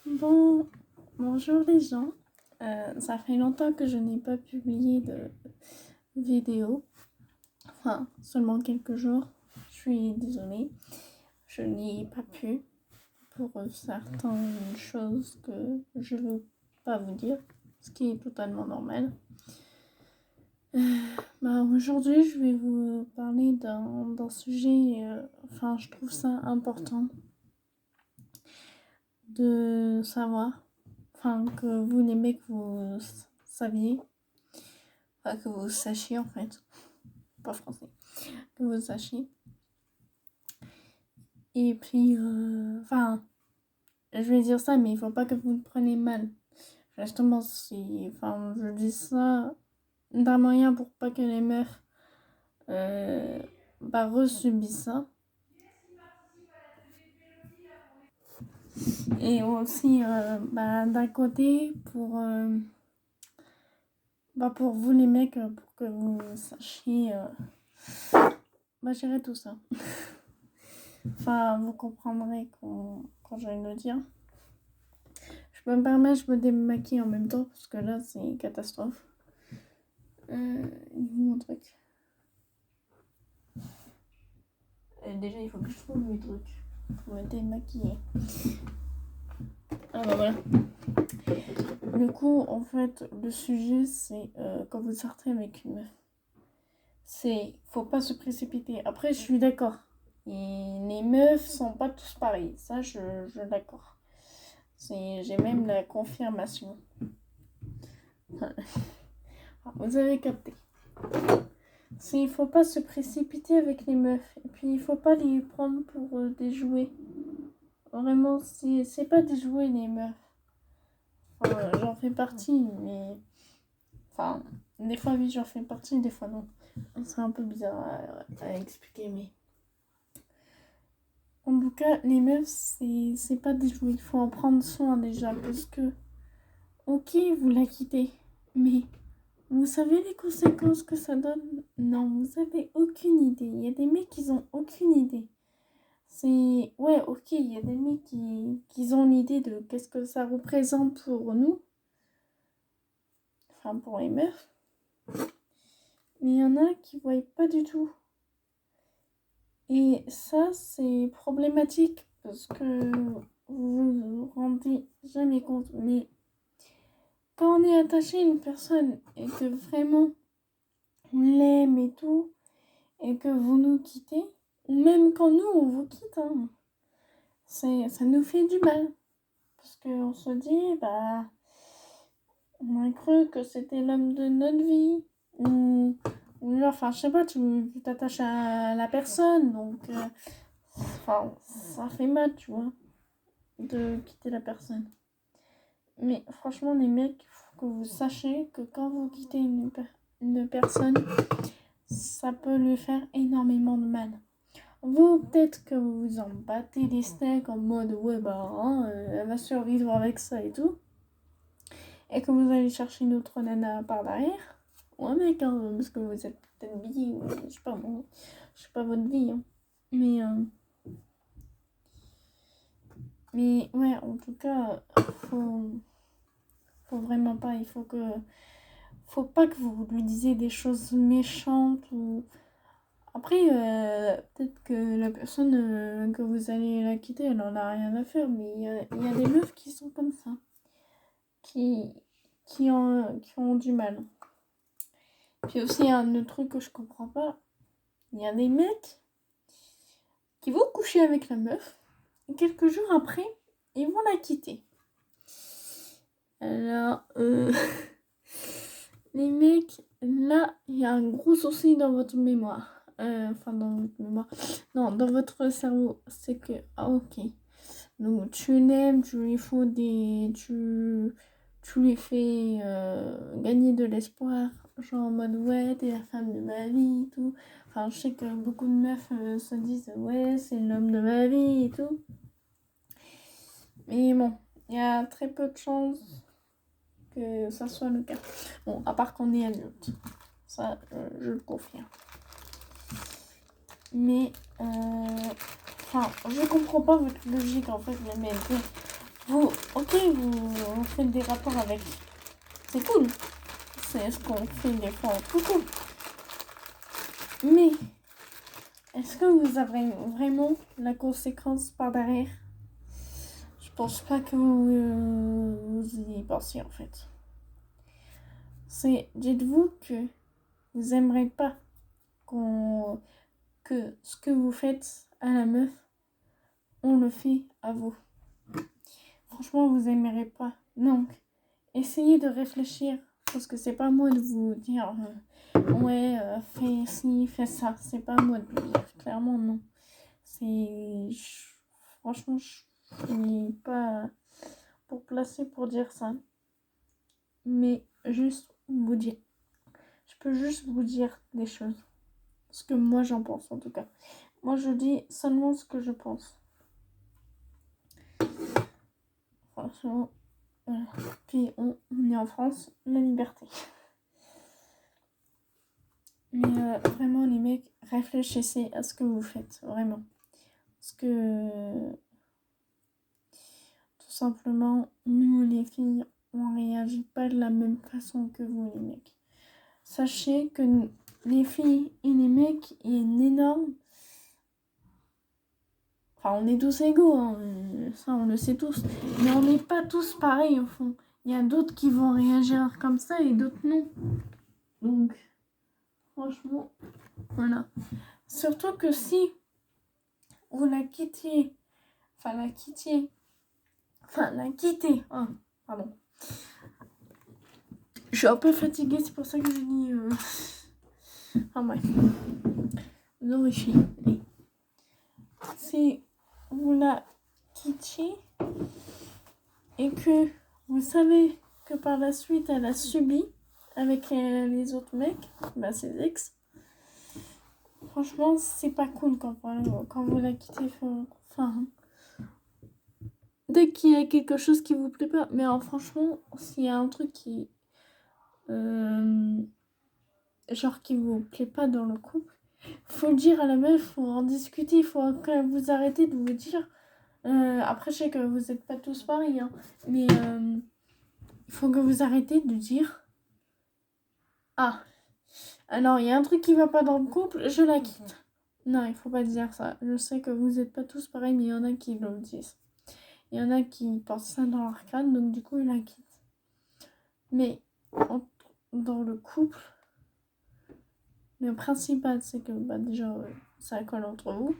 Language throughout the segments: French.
Bon, bonjour les gens. Ça fait longtemps que je n'ai pas publié de vidéo. Enfin, seulement quelques jours. Je suis désolée. Je n'ai pas pu pour certaines choses que je ne veux pas vous dire, ce qui est totalement normal. Aujourd'hui, je vais vous parler d'un sujet, je trouve ça important de savoir. Que vous, les mecs, vous saviez. Que vous sachiez, en fait. Pas français. Que vous sachiez. Et puis, je vais dire ça, mais il faut pas que vous le preniez mal. Justement, je dis ça d'un moyen pour pas que les meufs resubissent ça. Et aussi, d'un côté, pour vous les mecs, pour que vous sachiez gérer tout ça. Vous comprendrez quand je vais le dire. Je peux me permettre, je me démaquille en même temps, parce que là, c'est une catastrophe. Mon truc. Déjà, il faut que je trouve mes trucs pour me démaquiller. Voilà. Du coup, en fait, le sujet, c'est quand vous sortez avec une meuf. Faut pas se précipiter. Après, je suis d'accord. Et les meufs sont pas tous pareils. Ça, je suis d'accord. J'ai même la confirmation. Vous avez capté. Il faut pas se précipiter avec les meufs. Et puis, il faut pas les prendre pour des jouets. Vraiment, c'est pas des jouets, les meufs. J'en fais partie, mais... des fois, oui, j'en fais partie, des fois, non. C'est un peu bizarre à expliquer, mais... En tout cas, les meufs, c'est pas des jouets. Il faut en prendre soin, déjà, parce que... Ok, vous la quittez, mais... Vous savez les conséquences que ça donne? Non, vous avez aucune idée. Il y a des mecs qui ont aucune idée. Ouais, ok, il y a des mecs qui ont l'idée de qu'est-ce que ça représente pour nous. Pour les meufs. Mais il y en a qui ne voient pas du tout. Et ça, c'est problématique parce que vous vous rendez jamais compte. Mais quand on est attaché à une personne et que vraiment on l'aime et tout, et que vous nous quittez, ou même quand nous on vous quitte, ça nous fait du mal. Parce qu'on se dit, on a cru que c'était l'homme de notre vie. Ou je sais pas, tu t'attaches à la personne, donc ça fait mal, tu vois, de quitter la personne. Mais franchement, les mecs, il faut que vous sachiez que quand vous quittez une personne, ça peut lui faire énormément de mal. Vous, peut-être que vous vous en battez les steaks en mode ouais, elle va survivre avec ça et tout. Et que vous allez chercher une autre nana par derrière. Ou un mec, parce que vous êtes peut-être bi, ou je sais pas moi. Je sais pas votre vie, hein. Mais ouais, en tout cas, faut vraiment pas. Faut pas que vous lui disiez des choses méchantes ou. Après, peut-être que la personne que vous allez la quitter, elle en a rien à faire, mais il y a des meufs qui sont comme ça, qui ont du mal. Puis aussi, il y a un autre truc que je comprends pas. Il y a des mecs qui vont coucher avec la meuf, et quelques jours après, ils vont la quitter. Alors, les mecs, là, il y a un gros souci dans votre mémoire. Dans votre mémoire. Non, dans votre cerveau. C'est que, ok. Donc, tu l'aimes, tu lui fais gagner de l'espoir. Genre en mode, ouais, t'es la femme de ma vie et tout. Je sais que beaucoup de meufs se disent, ouais, c'est l'homme de ma vie et tout. Mais bon, il y a très peu de chances que ça soit le cas. Bon, à part qu'on est adulte. Ça, je le confirme. Mais, je comprends pas votre logique, en fait, les mecs. Ok, ok, vous faites des rapports avec. C'est cool. C'est ce qu'on fait des fois, tout cool. Mais, est-ce que vous avez vraiment la conséquence par derrière? Je pense pas que vous y pensiez en fait. Dites-vous que vous aimerez pas que ce que vous faites à la meuf, on le fait à vous. Franchement, vous aimerez pas. Donc, essayez de réfléchir. Parce que c'est pas à moi de vous dire ouais, fais ci, fais ça. C'est pas à moi de vous dire. Clairement, non. Franchement, je suis pas pour placer pour dire ça. Mais juste vous dire. Je peux juste vous dire des choses. Ce que moi j'en pense en tout cas. Moi je dis seulement ce que je pense. Franchement, voilà. Puis on est en France, la liberté. Mais vraiment les mecs, réfléchissez à ce que vous faites, vraiment. Parce que tout simplement, nous les filles, on réagit pas de la même façon que vous les mecs. Sachez que les filles et les mecs, il y a une énorme... Enfin, on est tous égaux, hein. Ça on le sait tous. Mais on n'est pas tous pareils au fond. Il y a d'autres qui vont réagir comme ça et d'autres non. Donc, franchement, voilà. Surtout que si vous la quittez, hein, pardon. Je suis un peu fatiguée, c'est pour ça que j'ai dit... Enfin bref. Non, je suis... Si vous la quittez et que vous savez que par la suite elle a subi avec les autres mecs, bah ses ex, franchement c'est pas cool quand vous la quittez. Enfin, dès qu'il y a quelque chose qui vous plaît pas, mais alors franchement s'il y a un truc qui genre qui vous plaît pas dans le couple, faut le dire à la meuf, faut en discuter, faut que vous arrêtez de vous dire après je sais que vous êtes pas tous pareils, hein, mais il faut que vous arrêtez de dire ah, alors il y a un truc qui va pas dans le couple, je la quitte. Non, il faut pas dire ça. Je sais que vous êtes pas tous pareils, mais il y en a qui le disent. Il y en a qui pensent ça dans leur crâne, donc du coup ils la quittent. Mais dans le couple, le principal c'est que bah, déjà ça colle entre vous,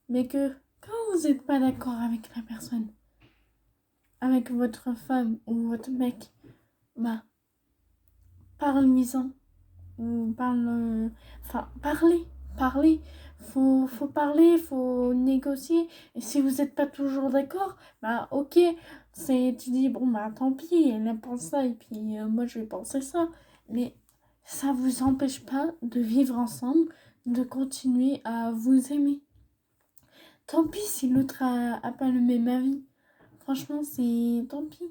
mais que quand vous n'êtes pas d'accord avec la personne, avec votre femme ou votre mec, bah parlez-en. Ou parler. Faut parler, faut négocier. Et si vous n'êtes pas toujours d'accord, bah ok, tu dis bon bah tant pis, elle pense ça et puis moi je vais penser ça. Mais ça vous empêche pas de vivre ensemble, de continuer à vous aimer. Tant pis si l'autre a pas le même avis. Franchement, c'est tant pis.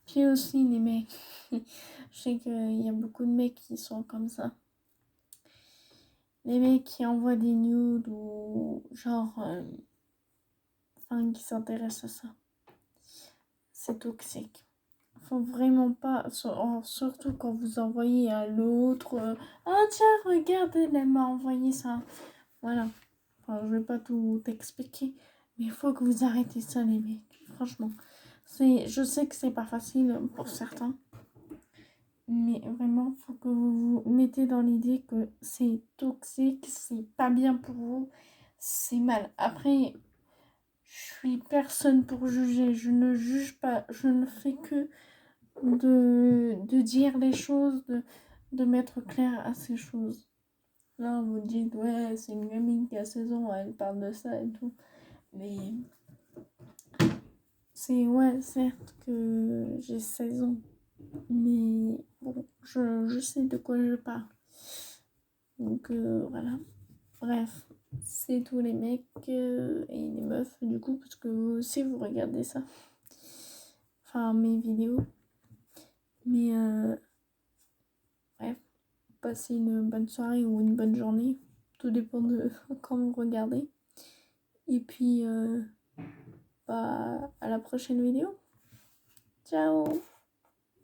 Puis aussi les mecs. Je sais qu'il y a beaucoup de mecs qui sont comme ça. Les mecs qui envoient des nudes ou genre... qui s'intéressent à ça. C'est toxique. Faut vraiment pas... Surtout quand vous envoyez à l'autre... ah tiens, regarde, elle m'a envoyé ça. Voilà. Enfin, je vais pas tout t'expliquer. Mais il faut que vous arrêtez ça, les mecs. Franchement. Je sais que c'est pas facile pour certains. Mais vraiment, faut que vous vous mettez dans l'idée que c'est toxique, c'est pas bien pour vous, c'est mal. Après, je suis personne pour juger, je ne juge pas, je ne fais que de dire les choses, de mettre clair à ces choses. Là, vous dites, ouais, c'est une gamine qui a 16 ans, elle parle de ça et tout. Mais c'est, ouais, certes que j'ai 16 ans. Mais bon, je sais de quoi je parle. Donc voilà. Bref, c'est tous les mecs et les meufs du coup, parce que vous aussi vous regardez ça. Enfin, mes vidéos. Mais bref, passez une bonne soirée ou une bonne journée. Tout dépend de quand vous regardez. Et puis à la prochaine vidéo. Ciao!